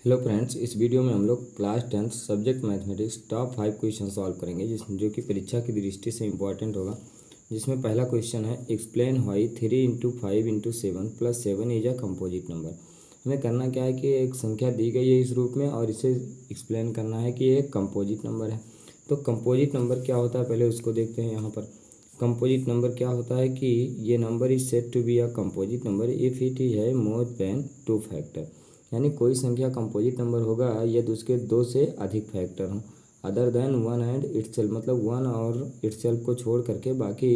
Hello friends, इस video में हम लोग class 10th subject mathematics top 5 question solve करेंगे जो कि परीक्षा की दृष्टि से इम्पॉर्टेंट होगा। जिसमें पहला क्वेश्चन है explain why 3 × 5 × 7 + 7 is a composite number. हमें करना क्या है कि एक संख्या दी गई है इस रूप में और इसे एक्सप्लेन करना है कि ये एक कंपोजिट नंबर है। तो कंपोजिट नंबर क्या होता है पहले उसको देखते हैं। यहाँ पर कंपोजिट नंबर क्या होता है कि ये number is said to be a composite number if it है मोर देन 2 फैक्टर। यानी कोई संख्या कंपोजिट नंबर होगा यदि उसके 2 से अधिक फैक्टर हों other than one and itself, मतलब वन और इटसेल्फ को छोड़ करके बाकी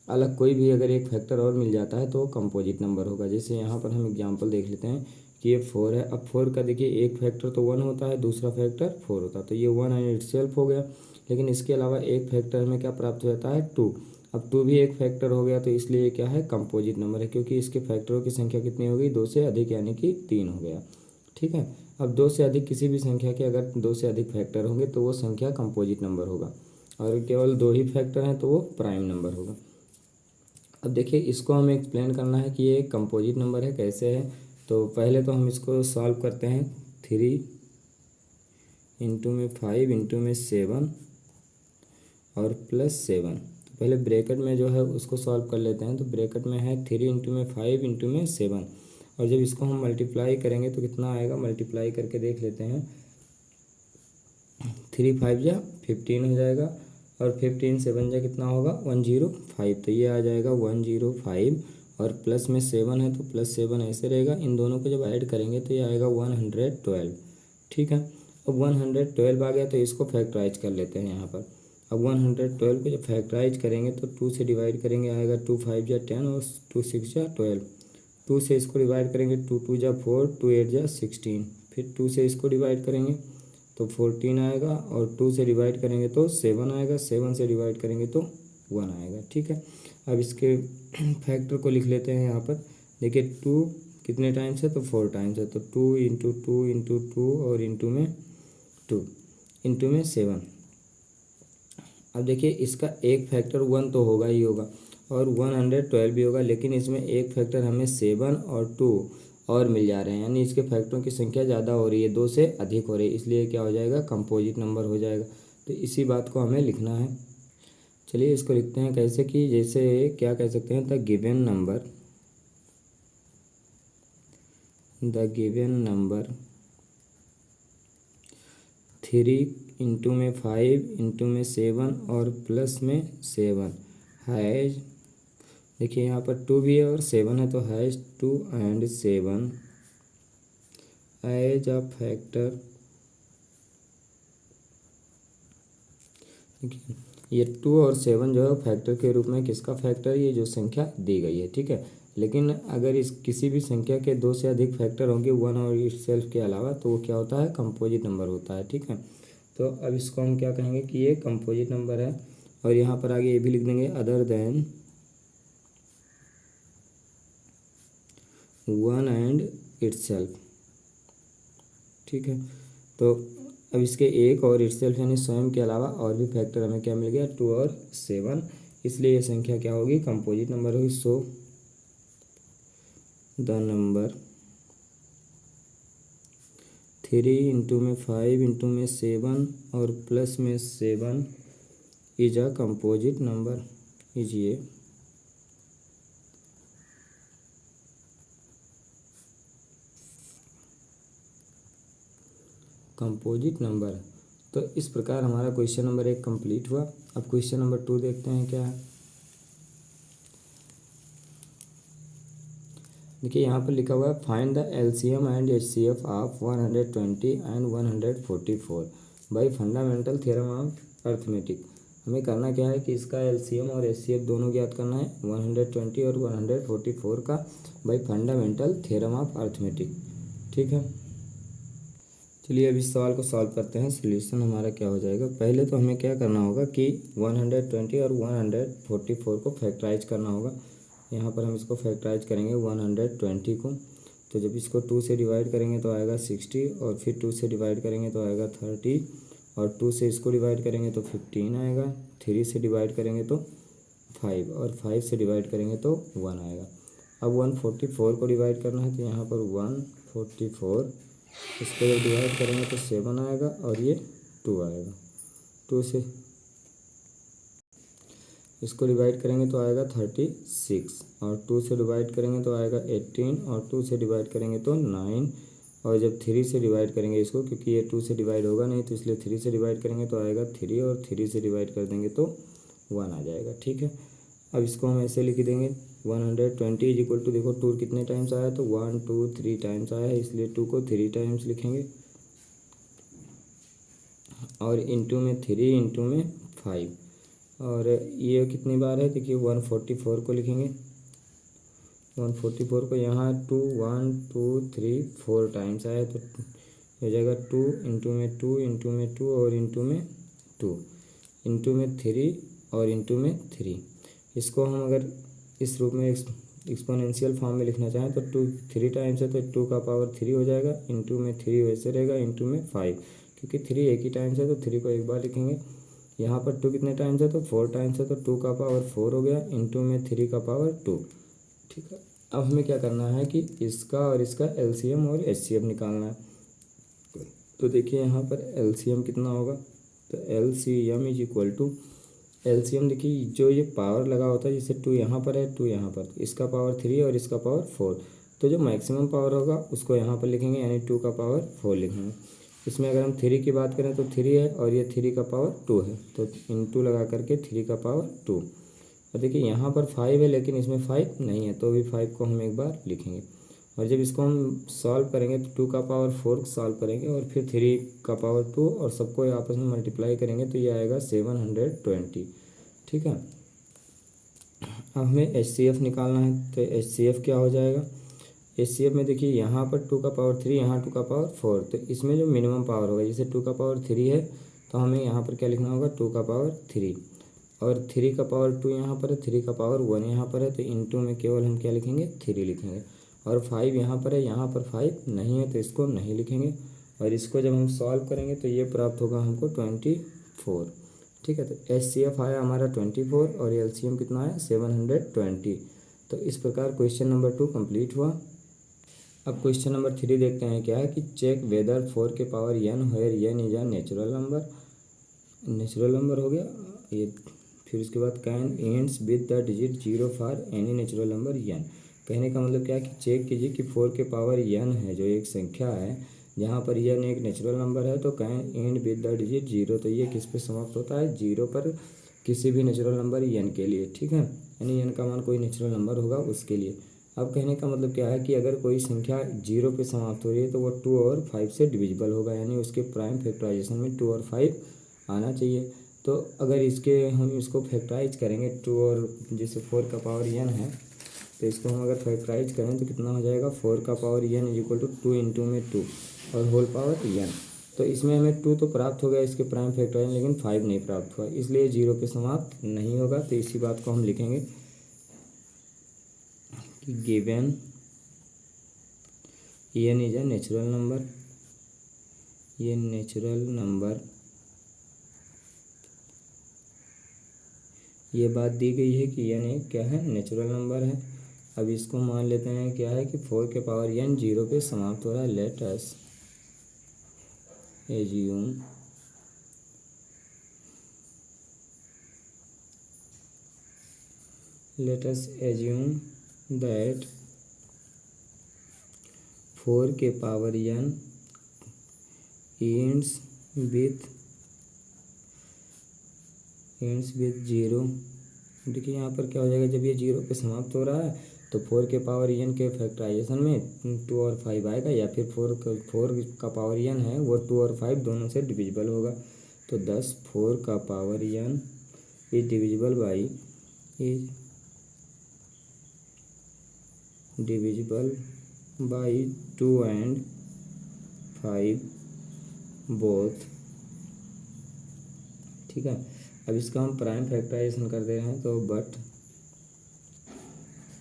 अलग कोई भी अगर एक फैक्टर और मिल जाता है तो कंपोजिट नंबर होगा। जैसे यहाँ पर हम एग्जांपल देख लेते हैं कि ये 4 है। अब 4 का देखिए एक फैक्टर तो 1 होता है, दूसरा फैक्टर 4 होता है, तो ये 1 एंड इटसेल्फ हो गया। लेकिन इसके अलावा एक फैक्टर हमें क्या प्राप्त हो जाता है 2। अब 2 भी एक फैक्टर हो गया, तो इसलिए ये क्या है कंपोजिट नंबर है, क्योंकि इसके फैक्टरों की संख्या कितनी हो गई 2 से अधिक, यानी कि 3 हो गया। ठीक है। अब 2 से अधिक किसी भी संख्या के अगर 2 से अधिक फैक्टर होंगे तो वो संख्या कंपोजिट नंबर होगा, और केवल 2 ही फैक्टर हैं तो वो प्राइम नंबर होगा। अब देखिए इसको हमें एक्सप्लेन करना है कि ये कंपोजिट नंबर है, कैसे है। तो पहले तो हम इसको सॉल्व करते हैं। 3 × 5 × 7 और +7। तो पहले ब्रैकेट में जो है उसको सॉल्व कर लेते हैं। तो ब्रैकेट में है 3 × 5 × 7, और जब इसको हम मल्टीप्लाई करेंगे तो कितना आएगा, मल्टीप्लाई करके देख लेते हैं। 3 5 जा 15 हो जाएगा, और 15 7 जा कितना होगा 105। तो ये आ जाएगा 105, और प्लस में 7 है तो +7 ऐसे रहेगा। इन दोनों को जब ऐड करेंगे तो ये आएगा 112। ठीक है। अब 112 आ गया तो इसको फैक्टराइज कर लेते हैं यहाँ पर। अब 112 को जब फैक्टराइज करेंगे तो 2 से डिवाइड करेंगे, आएगा 2 5 जा 10 और 2 6 जा 12। 2 से इसको डिवाइड करेंगे 2 2 जा 4, 2 8 जा 16। फिर 2 से इसको डिवाइड करेंगे तो 14 आएगा, और 2 से डिवाइड करेंगे तो 7 आएगा, 7 से डिवाइड करेंगे तो 1 आएगा। ठीक है। अब इसके फैक्टर को लिख लेते हैं यहाँ पर। देखिए 2 कितने टाइम्स है तो 4 टाइम्स है, तो 2 × 2 × 2 और इंटू में 2 इंटू में 7। अब देखिए इसका एक फैक्टर 1 तो होगा ही होगा, और 112 भी होगा, लेकिन इसमें एक फैक्टर हमें 7 और 2 और मिल जा रहे हैं, यानी इसके फैक्टरों की संख्या ज़्यादा हो रही है, 2 से अधिक हो रही है, इसलिए क्या हो जाएगा कंपोजिट नंबर हो जाएगा। तो इसी बात को हमें लिखना है। चलिए इसको लिखते हैं कैसे, कि जैसे क्या कह सकते हैं, द गिवन नंबर 3 × 5 × 7 और प्लस में 7 हैज़, देखिए यहाँ पर 2 भी है और 7 है, तो has 2 and 7 as a factor. देखिए ये 2 और 7 जो है फैक्टर के रूप में किसका फैक्टर, ये जो संख्या दी गई है। ठीक है। लेकिन अगर इस किसी भी संख्या के 2 से अधिक फैक्टर होंगे 1 और इटसेल्फ के अलावा, तो वो क्या होता है कंपोजिट नंबर होता है। ठीक है। तो अब इसको हम क्या कहेंगे कि ये कंपोजिट नंबर है, और यहाँ पर आगे ये भी लिख देंगे अदर देन 1 एंड इटसेल्फ। ठीक है। तो अब इसके एक और इटसेल्फ यानी स्वयं के अलावा और भी फैक्टर हमें क्या मिल गया 2 और 7, इसलिए ये संख्या क्या होगी कंपोजिट नंबर होगी। सो द नंबर 3 × 5 × 7 और प्लस में 7 is a composite number, is ये कंपोजिट नंबर। तो इस प्रकार हमारा क्वेश्चन नंबर 1 कंप्लीट हुआ। अब क्वेश्चन नंबर 2 देखते हैं क्या है। देखिए यहाँ पर लिखा हुआ है find the LCM and HCF of 120 and 144 bye fundamental theorem of arithmetic. हमें करना क्या है कि इसका एलसीएम और एचसीएफ दोनों ज्ञात करना है, 120 और 144 का, bye fundamental theorem of arithmetic. ठीक है। चलिए अब इस सवाल को सॉल्व करते हैं। सोल्यूशन हमारा क्या हो जाएगा, पहले तो हमें क्या करना होगा कि 120 और 144 को फैक्टराइज करना होगा। यहाँ पर हम इसको फैक्टराइज करेंगे 120 को, तो जब इसको 2 से डिवाइड करेंगे तो आएगा 60, और फिर 2 से डिवाइड करेंगे तो आएगा 30, और 2 से इसको डिवाइड करेंगे तो 15 आएगा, 3 से डिवाइड करेंगे तो 5, और 5 से डिवाइड करेंगे तो 1 आएगा। अब 144 को डिवाइड करना है, तो यहाँ पर 144 इसको जब डिवाइड करेंगे तो 7 आएगा और ये 2 आएगा। 2 से इसको डिवाइड करेंगे तो आएगा 36 और 2 से डिवाइड करेंगे तो आएगा 18 और 2 से डिवाइड करेंगे तो 9 और जब 3 से डिवाइड करेंगे इसको, क्योंकि ये 2 से डिवाइड होगा नहीं तो इसलिए 3 से डिवाइड करेंगे तो आएगा 3 और 3 से डिवाइड कर देंगे तो 1 आ जाएगा। ठीक है, अब इसको हम ऐसे लिख देंगे 120 इज इक्वल टू, देखो 2 कितने टाइम्स आया तो 1 2 3 टाइम्स आया है, इसलिए 2 को 3 टाइम्स लिखेंगे और इंटू में 3 इंटू में 5 और ये कितनी बार है देखिए 144 को लिखेंगे। 144 को यहाँ 2 1 2 3 4 टाइम्स आया तो हो जाएगा 2 इंटू में 2 इंटू में 2 और इंटू में 2 इंटू में 3 और इंटू में 3। इसको हम अगर इस रूप में एक्सपोनेंशियल फॉर्म में लिखना चाहें तो 2 3 टाइम्स है तो 2 का पावर 3 हो जाएगा, इंटू में 3 वैसे रहेगा, इंटू में 5 क्योंकि 3 एक ही टाइम्स है तो 3 को एक बार लिखेंगे। यहाँ पर 2 कितने टाइम्स है तो 4 टाइम्स है तो 2 का पावर 4 हो गया, इंटू में 3 का पावर 2। ठीक है, अब हमें क्या करना है कि इसका और इसका एलसीएम और एचसीएफ निकालना है। तो देखिए यहाँ पर एलसीएम कितना होगा तो LCM is equal to, LCM देखिए जो ये पावर लगा होता है जैसे 2 यहाँ पर है 2 यहाँ पर, इसका पावर 3 और इसका पावर 4, तो जो मैक्सिमम पावर होगा उसको यहाँ पर लिखेंगे यानी 2 का पावर 4 लिखेंगे। इसमें अगर हम 3 की बात करें तो 3 है और ये 3 का पावर 2 है तो इंटू लगा करके 3 का पावर 2। और देखिए यहाँ पर 5 है लेकिन इसमें 5 नहीं है तो भी 5 को हम एक बार लिखेंगे। और जब इसको हम सॉल्व करेंगे तो 2 का पावर 4 सॉल्व करेंगे और फिर 3 का पावर 2 और सबको आपस में मल्टीप्लाई करेंगे तो ये आएगा 720। ठीक है, अब हमें एचसीएफ निकालना है तो एचसीएफ क्या हो जाएगा, एचसीएफ में देखिए यहाँ पर 2 का पावर 3 यहाँ 2 का पावर 4, तो इसमें जो मिनिमम पावर होगा जैसे 2 का पावर 3 है तो हमें यहाँ पर क्या लिखना होगा 2 का पावर 3 और 3 का पावर 2 यहाँ पर है, 3 का पावर 1 यहाँ पर है तो इंटू में केवल हम क्या लिखेंगे 3 लिखेंगे और 5 यहाँ पर है, यहाँ पर 5 नहीं है तो इसको नहीं लिखेंगे और इसको जब हम सॉल्व करेंगे तो ये प्राप्त होगा हमको 24। ठीक है, तो एचसीएफ आया हमारा 24 और एलसीएम कितना आया 720। तो इस प्रकार क्वेश्चन नंबर 2 कंप्लीट हुआ। अब क्वेश्चन नंबर 3 देखते हैं क्या है कि चेक वेदर 4 के power n where n is a natural number, natural number हो गया ये। फिर उसके बाद can ends with the digit 0 for any natural number n। कहने का मतलब क्या है कि चेक कीजिए कि 4 के पावर n है जो एक संख्या है जहाँ पर n एक नेचुरल नंबर है तो can and with the digit 0, तो ये किस पे समाप्त होता है 0 पर, किसी भी नेचुरल नंबर n के लिए। ठीक है, यानी n का मान कोई नेचुरल नंबर होगा उसके लिए। अब कहने का मतलब क्या है कि अगर कोई संख्या 0 पे समाप्त हो रही है तो वो 2 और 5 से डिविजिबल होगा, यानी उसके प्राइम फैक्टराइजेशन में 2 और 5 आना चाहिए। तो अगर इसके हम इसको फैक्टराइज करेंगे 2 और जैसे 4 का पावर n है तो इसको हम अगर फैक्टराइज करें तो कितना हो जाएगा 4 का power n is equal to 2 into में 2 और होल पावर n। तो इसमें हमें 2 तो प्राप्त हो गया इसके प्राइम फैक्टराइज, लेकिन 5 नहीं प्राप्त हुआ इसलिए 0 पे समाप्त नहीं होगा। तो इसी बात को हम लिखेंगे कि given n is a natural number, ये नेचुरल नंबर, ये बात दी गई है कि n एक क्या है नेचुरल नंबर है। अब इसको मान लेते हैं क्या है कि 4 के पावर n 0 पे समाप्त हो रहा है। लेट अस एज्यूम दैट 4 के पावर n ends with 0। देखिए यहाँ पर क्या हो जाएगा जब ये 0 पे समाप्त हो रहा है तो 4 के पावर n के फैक्टराइजेशन में 2 और 5 आएगा या फिर 4 का पावर n है वो 2 और 5 दोनों से डिविजिबल होगा। तो 10 4 का power n is divisible by 2 and 5 both. ठीक है, अब इसका हम प्राइम फैक्टराइजेशन कर दे रहे हैं तो बट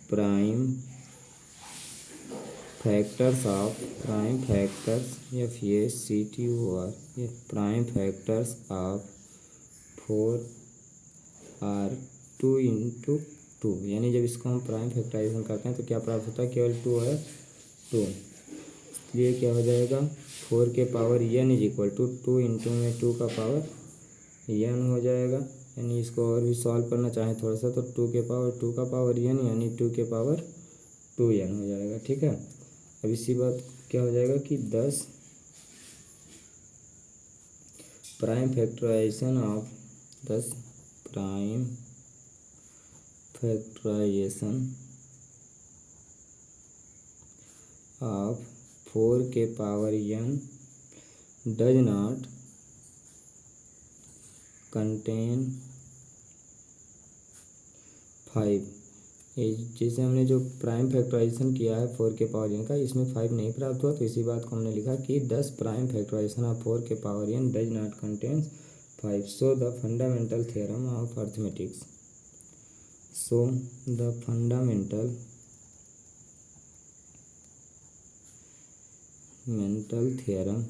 प्राइम फैक्टर्स ये prime factors of 4 are 2 into 2, यानी जब इसको हम प्राइम फैक्टराइजेशन करते हैं तो क्या प्राप्त होता है केवल 2 है 2। इसलिए क्या हो जाएगा 4 के power n is equal to 2 into में 2 का पावर n हो जाएगा। यानी इसको और भी सॉल्व करना चाहें थोड़ा सा तो 2 के पावर 2 का पावर n यानी 2 के पावर 2n हो जाएगा। ठीक है, अब इसी बात क्या हो जाएगा कि 10 prime factorization of 10 prime factorization of 4 के power n does not contain 5। जैसे हमने जो प्राइम फैक्टराइजेशन किया है 4 के पावर n का, इसमें 5 नहीं प्राप्त हुआ, तो इसी बात को हमने लिखा कि 10 प्राइम फैक्टराइजेशन ऑफ 4 के power n does not contains 5। So the fundamental theorem of arithmetics, so the fundamental theorem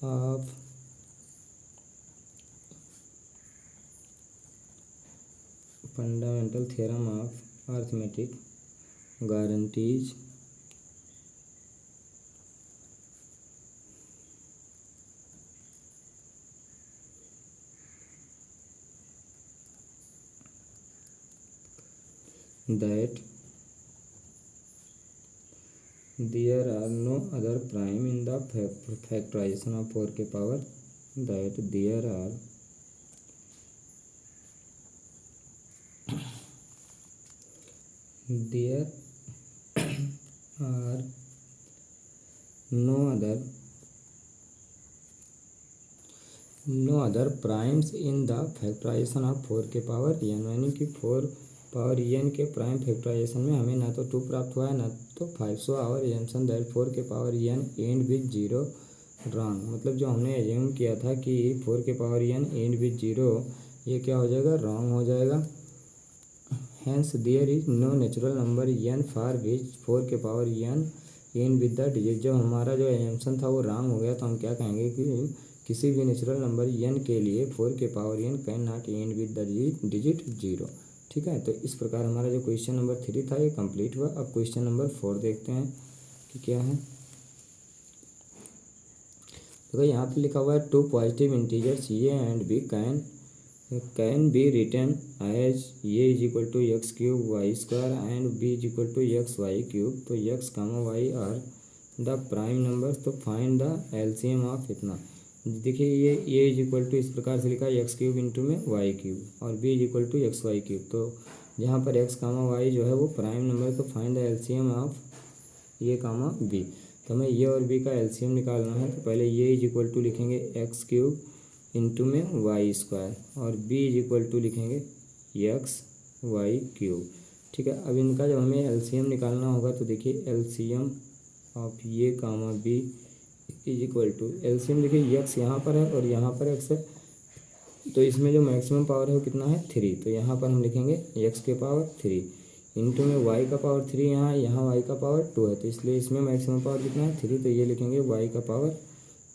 of fundamental theorem of arithmetic guarantees that there are no other prime in the factorization of 4 के power, that there are no other primes in the factorization of 4 के power n, यानी कि 4 power n के prime factorisation में हमें ना तो 2 प्राप्त हुआ है ना तो 5। सो आवर एजम्पशन दैट 4 के power n and with 0 wrong. मतलब जो हमने एज्यूम किया था कि 4 के पावर n एंड विथ 0, ये क्या हो जाएगा, रॉन्ग हो जाएगा। Hence there is no natural number n for which 4 के power n end with the digit. जब हमारा जो एजम्पशन था वो रॉन्ग हो गया तो हम क्या कहेंगे कि किसी भी नेचुरल नंबर n के लिए 4 के power n can not and with the digit 0। ठीक है, तो इस प्रकार हमारा जो क्वेश्चन नंबर 3 था ये कंप्लीट हुआ। अब क्वेश्चन नंबर 4 देखते हैं कि क्या है। तो यहाँ पे लिखा हुआ है 2 positive integers a and b can be written as a is equal to x cube y square and b is equal to x y cube. तो x comma y are the prime number. तो find the LCM of इतना। देखिए ये ए is equal to इस प्रकार से लिखा है एक्स क्यूब इंटू में वाई क्यूब और b is equal to x y cube. तो यहाँ पर एक्स कामा वाई जो है वो प्राइम नंबर, तो find the LCM of a comma b. तो हमें ए और बी का एलसीएम निकालना है। तो पहले ए इज इक्वल टू लिखेंगे एक्स क्यूब इंटू में वाई स्क्वायर और बी इज इक्वल टू लिखेंगे एक्स वाई क्यूब। ठीक है, अब इनका जब हमें एलसीएम निकालना होगा तो देखिए LCM of a comma b is equal to LCM. देखिए एक्स यहाँ पर है और यहाँ पर एक्स है, तो इसमें जो मैक्सिमम पावर है वो कितना है 3। तो यहाँ पर हम लिखेंगे एक्स के पावर 3 इंटू में वाई का पावर 3 यहाँ वाई का पावर 2 है, तो इसलिए इसमें मैक्सिमम पावर कितना है 3। तो ये लिखेंगे वाई का पावर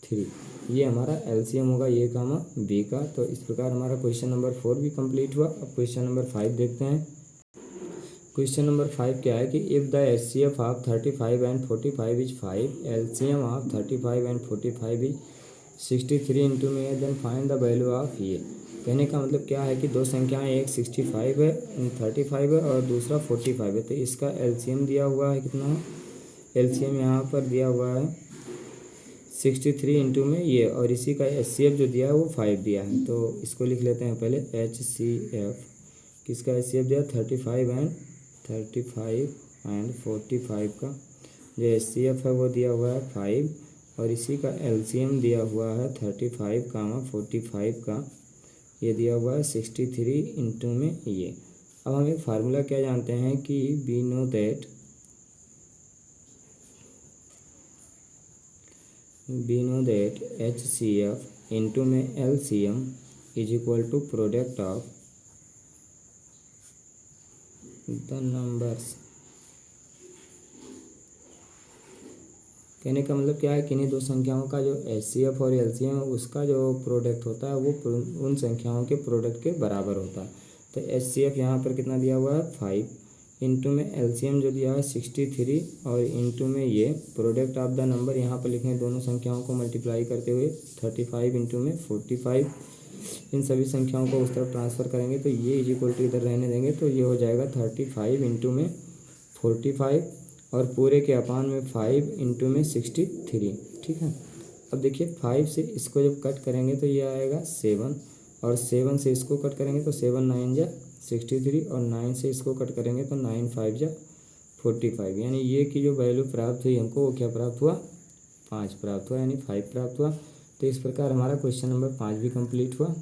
3। ये हमारा एलसीएम होगा ए कामा बी का। तो इस प्रकार हमारा क्वेश्चन नंबर 4 भी कंप्लीट हुआ। अब क्वेश्चन नंबर 5 देखते हैं। क्वेश्चन नंबर 5 क्या है कि if the HCF of 35 and 45 is 5, LCM of 35 and 45 is 63 into में है, then find the value of a. कहने का मतलब क्या है कि दो संख्याएं, एक 65 है 35 है और दूसरा 45 है। तो इसका एलसीएम दिया हुआ है कितना है, एलसीएम यहाँ पर दिया हुआ है 63 इंटू में ये, और इसी का एचसीएफ जो दिया है वो 5 दिया है। तो इसको लिख लेते हैं पहले एचसीएफ। किसका एचसीएफ दिया 35 एंड 45 का जो एचसीएफ है वो दिया हुआ है 5, और इसी का एलसीएम दिया हुआ है 35 कामा 45 का, ये दिया हुआ है 63 इंटू में ये। अब हम एक फार्मूला क्या जानते हैं कि we know that HCF into में LCM is equal to product of the numbers. कहने का मतलब क्या है कि इन्हीं दो संख्याओं का जो HCF और LCM है उसका जो प्रोडक्ट होता है वो उन संख्याओं के प्रोडक्ट के बराबर होता है। तो HCF यहाँ पर कितना दिया हुआ है 5 इंटू में एलसीएम जो दिया है 63 और इंटू में ये प्रोडक्ट ऑफ द नंबर यहाँ पर लिखें, दोनों संख्याओं को मल्टीप्लाई करते हुए 35 इंटू में 45, इन सभी संख्याओं को उस तरफ ट्रांसफ़र करेंगे तो ये इज इक्वल टू इधर रहने देंगे तो ये हो जाएगा 35 इंटू में 45 और पूरे के अपान में 5 इंटू में 63। ठीक है, अब देखिए 5 से इसको जब कट करेंगे तो ये आएगा 7 और 7 से इसको कट करेंगे तो 7 9 जा 63 और 9 से इसको कट करेंगे तो 9 5 जा 45, यानी ये की जो वैल्यू प्राप्त हुई हमको वो क्या प्राप्त हुआ, 5 प्राप्त हुआ, यानी 5 प्राप्त हुआ। तो इस प्रकार हमारा क्वेश्चन नंबर 5 भी कंप्लीट हुआ।